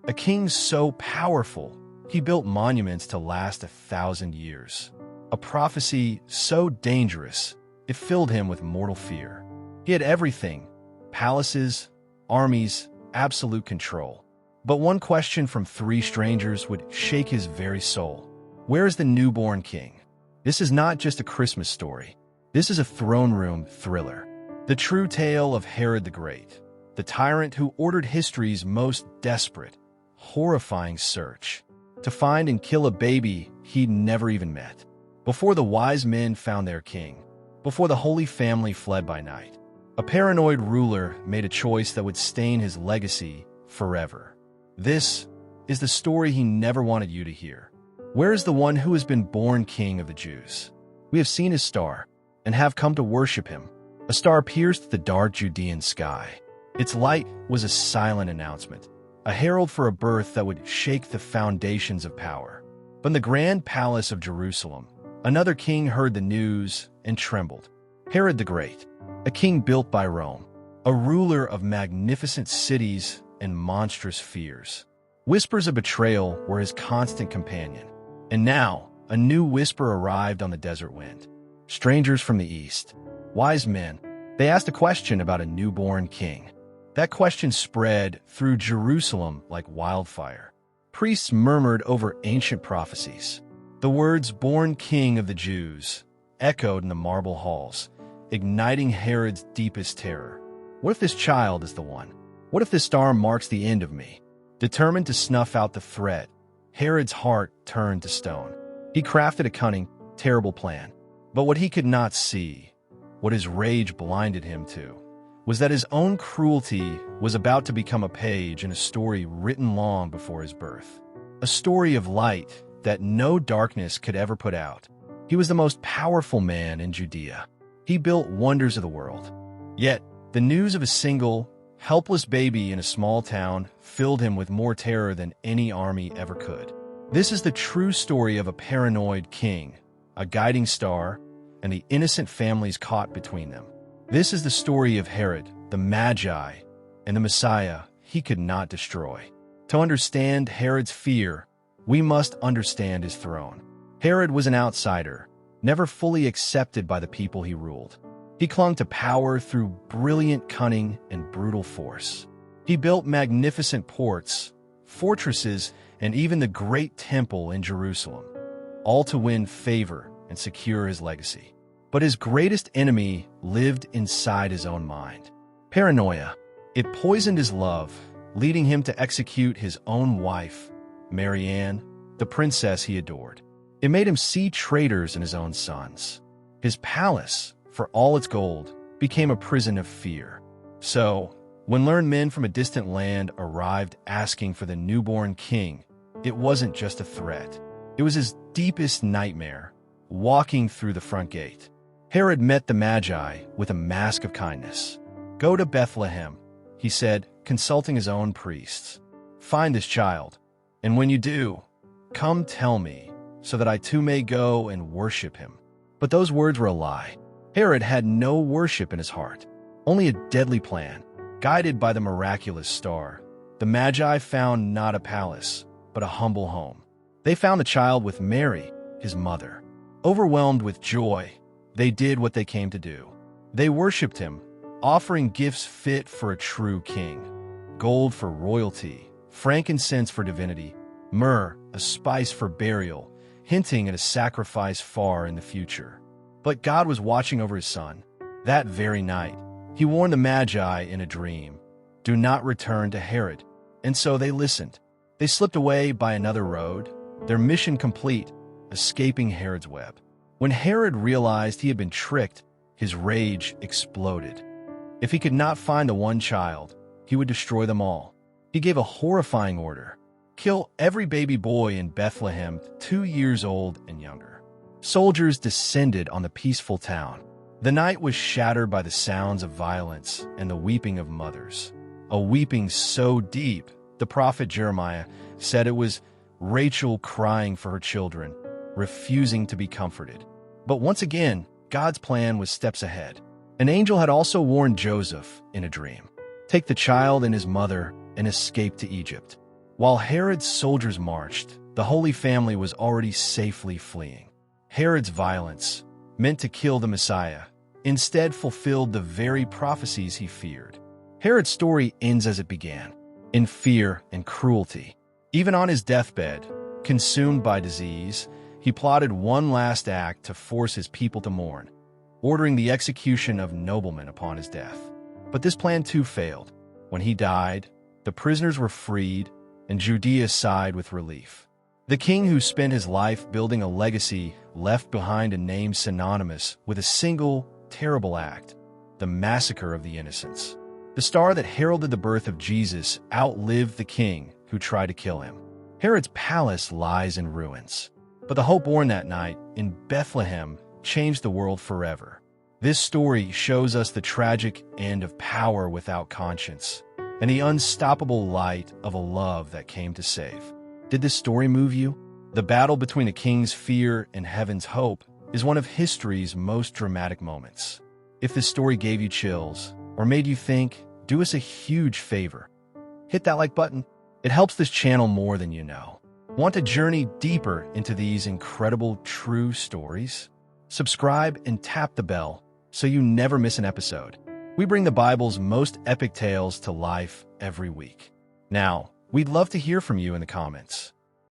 A king so powerful, he built monuments to last 1,000 years. A prophecy so dangerous, it filled him with mortal fear. He had everything: palaces, armies, absolute control. But one question from 3 strangers would shake his very soul. Where is the newborn king? This is not just a Christmas story. This is a throne room thriller. The true tale of Herod the Great, the tyrant who ordered history's most desperate, horrifying search to find and kill a baby he'd never even met. Before the wise men found their king, before the Holy Family fled by night, a paranoid ruler made a choice that would stain his legacy forever. This is the story he never wanted you to hear. Where is the one who has been born King of the Jews? We have seen his star and have come to worship him. A star pierced the dark Judean sky. Its light was a silent announcement, a herald for a birth that would shake the foundations of power. But in the grand palace of Jerusalem, another king heard the news and trembled. Herod the Great, a king built by Rome, a ruler of magnificent cities and monstrous fears. Whispers of betrayal were his constant companion. And now, a new whisper arrived on the desert wind. Strangers from the east, wise men, they asked a question about a newborn king. That question spread through Jerusalem like wildfire. Priests murmured over ancient prophecies. The words "born king of the Jews" echoed in the marble halls, igniting Herod's deepest terror. What if this child is the one? What if this star marks the end of me? Determined to snuff out the threat, Herod's heart turned to stone. He crafted a cunning, terrible plan. But what he could not see, what his rage blinded him to, was that his own cruelty was about to become a page in a story written long before his birth. A story of light that no darkness could ever put out. He was the most powerful man in Judea. He built wonders of the world. Yet, the news of a single, helpless baby in a small town filled him with more terror than any army ever could. This is the true story of a paranoid king, a guiding star, and the innocent families caught between them. This is the story of Herod, the Magi, and the Messiah he could not destroy. To understand Herod's fear, we must understand his throne. Herod was an outsider, never fully accepted by the people he ruled. He clung to power through brilliant cunning and brutal force. He built magnificent ports, fortresses, and even the great temple in Jerusalem, all to win favor and secure his legacy. But his greatest enemy lived inside his own mind. Paranoia. It poisoned his love, leading him to execute his own wife, Marianne, the princess he adored. It made him see traitors in his own sons. His palace, for all its gold, became a prison of fear. So, when learned men from a distant land arrived asking for the newborn king, it wasn't just a threat. It was his deepest nightmare, walking through the front gate. Herod met the Magi with a mask of kindness. "Go to Bethlehem," he said, consulting his own priests. "Find this child, and when you do, come tell me, so that I too may go and worship him." But those words were a lie. Herod had no worship in his heart, only a deadly plan. Guided by the miraculous star, the Magi found not a palace, but a humble home. They found the child with Mary, his mother. Overwhelmed with joy, they did what they came to do. They worshipped him, offering gifts fit for a true king. Gold for royalty, frankincense for divinity, myrrh, a spice for burial, hinting at a sacrifice far in the future. But God was watching over his son. That very night, he warned the Magi in a dream, "Do not return to Herod." And so they listened. They slipped away by another road, their mission complete, escaping Herod's web. When Herod realized he had been tricked, his rage exploded. If he could not find the one child, he would destroy them all. He gave a horrifying order: kill every baby boy in Bethlehem 2 years old and younger. Soldiers descended on the peaceful town. The night was shattered by the sounds of violence and the weeping of mothers. A weeping so deep, the prophet Jeremiah said it was Rachel crying for her children, refusing to be comforted. But once again, God's plan was steps ahead. An angel had also warned Joseph in a dream, "Take the child and his mother and escape to Egypt. While Herod's soldiers marched, the Holy Family was already safely fleeing. Herod's violence, meant to kill the Messiah, instead fulfilled the very prophecies he feared. Herod's story ends as it began, in fear and cruelty. Even on his deathbed, consumed by disease, he plotted one last act to force his people to mourn, ordering the execution of noblemen upon his death. But this plan too failed. When he died, the prisoners were freed, and Judea sighed with relief. The king who spent his life building a legacy left behind a name synonymous with a single, terrible act, the massacre of the innocents. The star that heralded the birth of Jesus outlived the king who tried to kill him. Herod's palace lies in ruins, but the hope born that night in Bethlehem changed the world forever. This story shows us the tragic end of power without conscience and the unstoppable light of a love that came to save. Did this story move you? The battle between a king's fear and heaven's hope is one of history's most dramatic moments. If this story gave you chills or made you think, do us a huge favor. Hit that like button. It helps this channel more than you know. Want to journey deeper into these incredible true stories? Subscribe and tap the bell so you never miss an episode. We bring the Bible's most epic tales to life every week. Now, we'd love to hear from you in the comments.